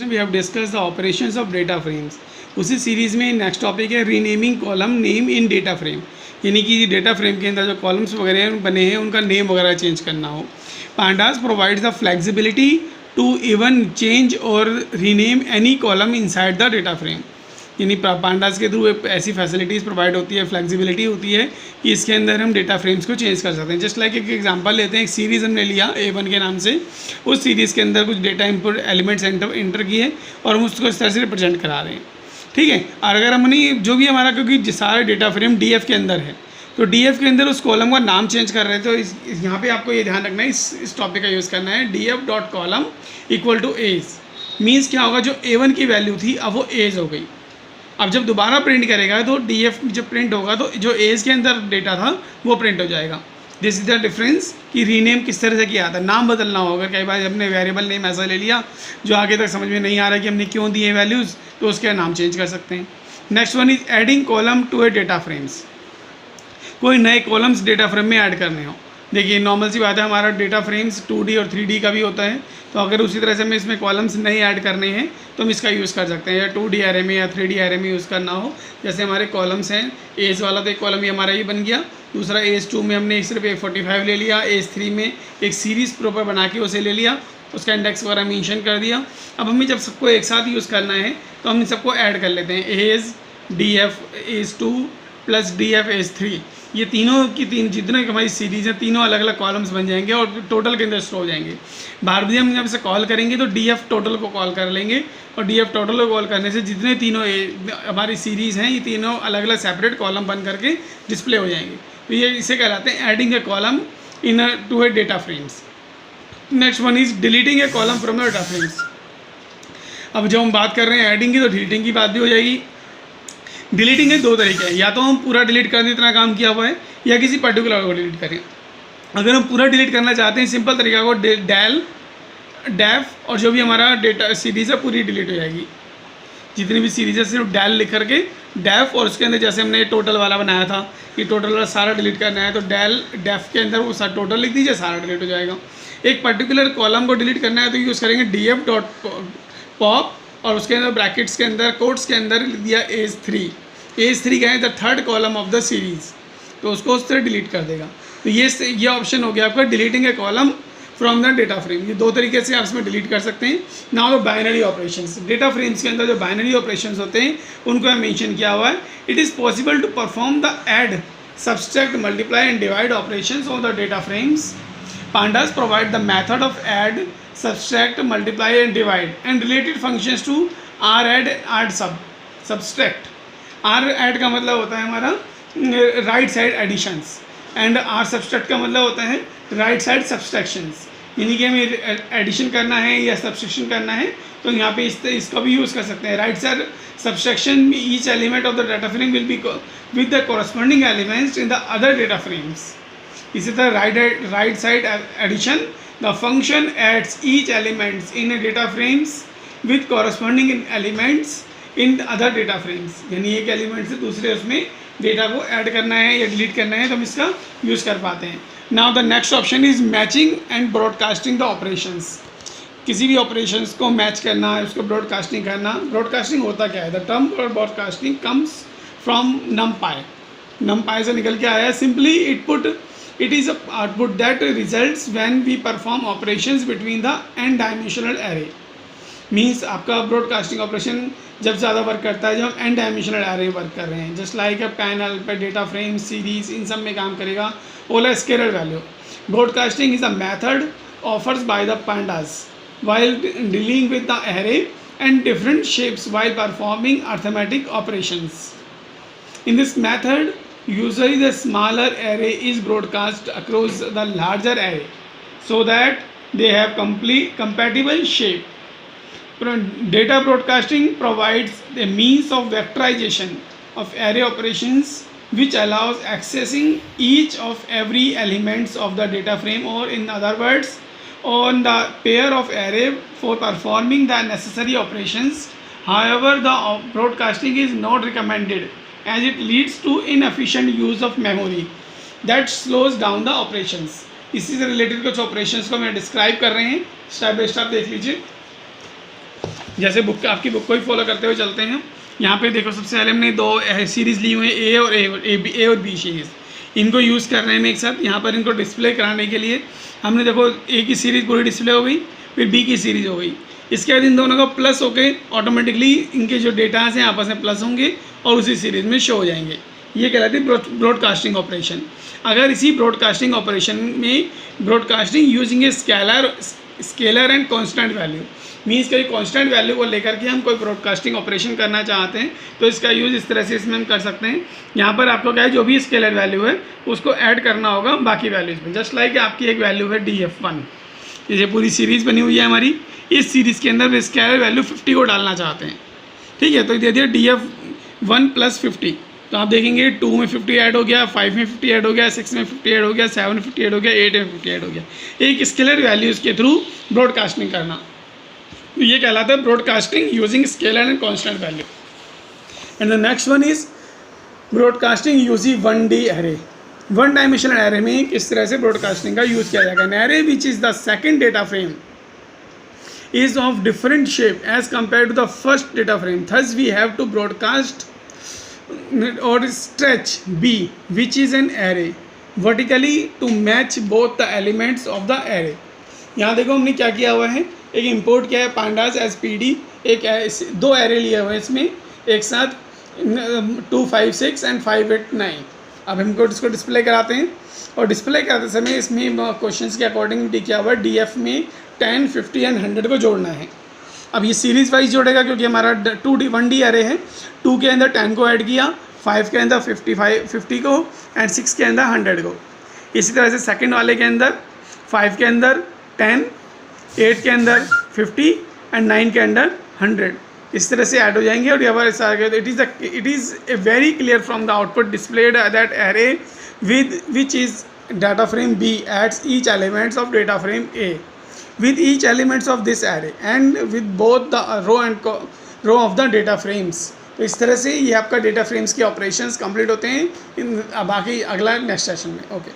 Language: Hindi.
We have discuss the operations of data frames. उसी सीरीज़ में नेक्स्ट टॉपिक है renaming column name in data frame, यानी कि डेटा फ्रेम के अंदर जो कॉलम्स वगैरह बने हैं उनका नेम वगैरह चेंज करना हो। Pandas provides the flexibility to even change और rename any column inside the data frame, यानी पांडास के थ्रू ऐसी फैसिलिटीज़ प्रोवाइड होती है, फ्लेक्सिबिलिटी होती है कि इसके अंदर हम डेटा फ्रेम्स को चेंज कर सकते हैं। जस्ट लाइक एक एग्जांपल लेते हैं, एक सीरीज़ हमने लिया A1 के नाम से, उस सीरीज़ के अंदर कुछ डेटा इनपुट एलिमेंट्स इंटर किए और हम उसको इस तरह से रिप्रेजेंट करा रहे हैं, ठीक है। और अगर हमने जो भी हमारा, क्योंकि सारा डेटा फ्रेम DF के अंदर है, तो DF के अंदर उस कॉलम का नाम चेंज कर रहे थे, तो यहाँ पे आपको ये ध्यान रखना है, इस टॉपिक का यूज़ करना है। DF dot column equal to age means क्या होगा, जो A1 की वैल्यू थी अब वो एज हो गई। अब जब दोबारा प्रिंट करेगा तो DF जब प्रिंट होगा तो जो एज के अंदर डेटा था वो प्रिंट हो जाएगा। दिस इज़ द डिफरेंस कि रीनेम किस तरह से किया था, नाम बदलना होगा। कई बार हमने वेरिएबल नेम ऐसा ले लिया जो आगे तक समझ में नहीं आ रहा कि हमने क्यों दिए वैल्यूज़, तो उसके नाम चेंज कर सकते हैं। Next one is adding column to a data frames. कोई नए कॉलम्स डेटा फ्रेम में ऐड करने हो। देखिए नॉर्मल सी बात है, हमारा डेटा फ्रेम्स 2D और 3D का भी होता है, तो अगर उसी तरह से हमें इसमें कॉलम्स नए ऐड करने हैं तो हम इसका यूज़ कर सकते हैं, या 2D एरे में या 3D एरे में यूज़ करना हो। जैसे हमारे कॉलम्स हैं, एज वाला तो एक कॉलम ही हमारा ही बन गया, दूसरा एज 2 में हमने सिर्फ A45 ले लिया, एज 3 में एक सीरीज़ प्रॉपर बना के उसे ले लिया, उसका इंडेक्स वगैरह मेंशन कर दिया। अब हमें जब सबको एक साथ यूज़ करना है तो हम सबको ऐड कर लेते हैं, age DF age 2 plus DF age 3, ये तीनों की जितने हमारी सीरीज़ हैं तीनों अलग अलग कॉलम्स बन जाएंगे और टोटल के अंदर स्टोर हो जाएंगे। बार बार हम जब इसे कॉल करेंगे तो DF टोटल को कॉल कर लेंगे, और DF टोटल को कॉल करने से जितने तीनों हमारी सीरीज़ हैं ये तीनों अलग अलग सेपरेट कॉलम बन करके डिस्प्ले हो जाएंगे। तो ये इसे कहलाते हैं adding a column into a data frames. Next one is deleting a column from the data frames. अब जब हम बात कर रहे हैं एडिंग की, तो डिलीटिंग की बात भी हो जाएगी। डिलीटिंग के दो तरीके हैं, या तो हम पूरा डिलीट कर दें इतना काम किया हुआ है, या किसी पर्टिकुलर को डिलीट करें। अगर हम पूरा डिलीट करना चाहते हैं, सिंपल तरीका को डेल डेफ और जो भी हमारा डेटा सीरीज़ है पूरी डिलीट हो जाएगी। जितनी भी सीरीज़ है सिर्फ डेल लिख करके डेफ, और उसके अंदर जैसे हमने टोटल वाला बनाया था कि टोटल वाला सारा डिलीट करना है तो डेल डेफ के अंदर वो सारा टोटल लिख दीजिए, सारा डिलीट हो जाएगा। एक पर्टिकुलर कॉलम को डिलीट करना है तो यूज़ करेंगे DF डॉट पॉप, और उसके अंदर ब्रैकेट्स के अंदर कोट्स के अंदर लिख दिया एज 3। एज 3 क्या है, the third column of the series, तो उसको उससे डिलीट कर देगा। तो ये ऑप्शन हो गया आपका deleting a column from the data frame. ये दो तरीके से आप इसमें डिलीट कर सकते हैं। Now the binary operations, data frames के अंदर जो बाइनरी ऑपरेशंस होते हैं उनको मैं मेंशन किया हुआ है। It is possible to perform the add, subtract, multiply and divide operations on the data frames. Pandas provide the method of add, subtract, multiply and divide and related functions to radd, add, subtract। radd का मतलब होता है हमारा right side additions, and subtract का मतलब होता है राइट साइड सब्सट्रैक्शंस, यानी कि हमें एडिशन करना है या सब्सट्रैक्शन करना है तो यहाँ पे इसका भी यूज़ कर सकते हैं। Right side subtraction, each element of the data frame will be with the corresponding elements in the other data frames। इसी तरह right side addition, the function adds each elements in data frames with corresponding elements in other data frames, यानी एक एलिमेंट से दूसरे उसमें डेटा को ऐड करना है या डिलीट करना है तो हम इसका यूज़ कर पाते हैं। Now the next option is matching and broadcasting the operations. किसी भी ऑपरेशंस को मैच करना है, उसको ब्रॉडकास्टिंग करना। ब्रॉडकास्टिंग होता क्या है, the term broadcasting comes from नमपाई। नमपाई से निकल के आया है। Simply it is a output that results when we perform operations between the n-dimensional array। Means आपका ब्रॉडकास्टिंग ऑपरेशन जब ज़्यादा वर्क करता है जब हम n डायमेंशनल एरे वर्क कर रहे हैं, जस्ट लाइक अ पैनल पे डेटा फ्रेम, सीरीज, इन सब में काम करेगा। ओला scalar value. Broadcasting is a method offers by the pandas while dealing with the array and different shapes while performing arithmetic operations। In this method usually the smaller array is broadcast across the larger array so that they have compatible shape। Data broadcasting provides a means of vectorization of array operations which allows accessing each of every elements of the data frame, or in other words on the pair of array for performing the necessary operations। However, the broadcasting is not recommended as it leads to inefficient use of memory that slows down the operations। इसी से रिलेटेड कुछ ऑपरेशंस को मैं डिस्क्राइब कर रहे हैं, स्टेप बाय स्टेप देख लीजिए। जैसे बुक आपकी बुक को ही फॉलो करते हुए चलते हैं। यहाँ पे देखो सबसे पहले हमने दो सीरीज़ ली हुई है, ए और बी सीरीज़, इनको यूज़ कर रहे हैं हम एक साथ। यहाँ पर इनको डिस्प्ले कराने के लिए हमने देखो ए की सीरीज़ पूरी डिस्प्ले हो गई, फिर बी की सीरीज़ हो गई। इसके बाद इन दोनों का प्लस होके ऑटोमेटिकली इनके जो डेटाज हैं आपस में प्लस होंगे और उसी सीरीज़ में शो हो जाएंगे। ये कहलाती है ब्रॉडकास्टिंग ऑपरेशन। अगर इसी ब्रॉडकास्टिंग ऑपरेशन में broadcasting using a scalar and constant value, means कोई कांस्टेंट वैल्यू को लेकर के हम कोई ब्रॉडकास्टिंग ऑपरेशन करना चाहते हैं तो इसका यूज़ इस तरह से इसमें हम कर सकते हैं। यहाँ पर आपको क्या है, जो भी स्केलर वैल्यू है उसको ऐड करना होगा बाकी वैल्यूज़ में। जस्ट लाइक आपकी एक वैल्यू है DF1, ये पूरी सीरीज़ बनी हुई है हमारी, इस सीरीज़ के अंदर स्केलर वैल्यू 50 को डालना चाहते हैं, ठीक है। तो दे दिया DF1 + 50, तो आप देखेंगे 2 में 50 ऐड हो गया, 5 में 50 ऐड हो गया, 6 में 50 ऐड हो गया, 7 में 50 ऐड हो गया, 8 में 50 ऐड हो गया। एक स्केलर वैल्यूज़ के थ्रू ब्रॉडकास्टिंग करना, तो ये कहलाता है broadcasting using scalar and constant value. And the next one is broadcasting using 1D array. 1 dimensional array में किस तरह से ब्रॉडकास्टिंग का यूज़ किया जाएगा। An array which is the second data frame is of different shape as compared to the first data frame, thus we have to broadcast or stretch B, which is an array, vertically to match both the elements of the array। यहाँ देखो हमने क्या किया हुआ है, एक इंपोर्ट किया है pandas as PD, एक दो एरे लिए हुए हैं इसमें एक साथ 2, 5, 6 एंड 5, 8, 9। अब हमको इसको डिस्प्ले कराते हैं और डिस्प्ले करते समय इसमें क्वेश्चंस के अकॉर्डिंग किया हुआ DF में 10, 50 एंड 100 को जोड़ना है। अब ये सीरीज़ वाइज जोड़ेगा क्योंकि हमारा 1D एरे है। 2 के अंदर 10 को ऐड किया, 5 के अंदर 50 को एंड 6 के अंदर 100 को। इसी तरह से सेकंड वाले के अंदर 5 के अंदर 10, 8 के अंदर 50 एंड 9 के अंदर 100, इस तरह से ऐड हो जाएंगे। और यहाँ पर it is a very clear from the output displayed that array with which is data frame B adds each elements of data frame A with each elements of this array and with both the row of the data frames। तो इस तरह से ये आपका डेटा फ्रेम्स के ऑपरेशंस कंप्लीट होते हैं। बाकी अगला नेक्स्ट सेशन में। ओके।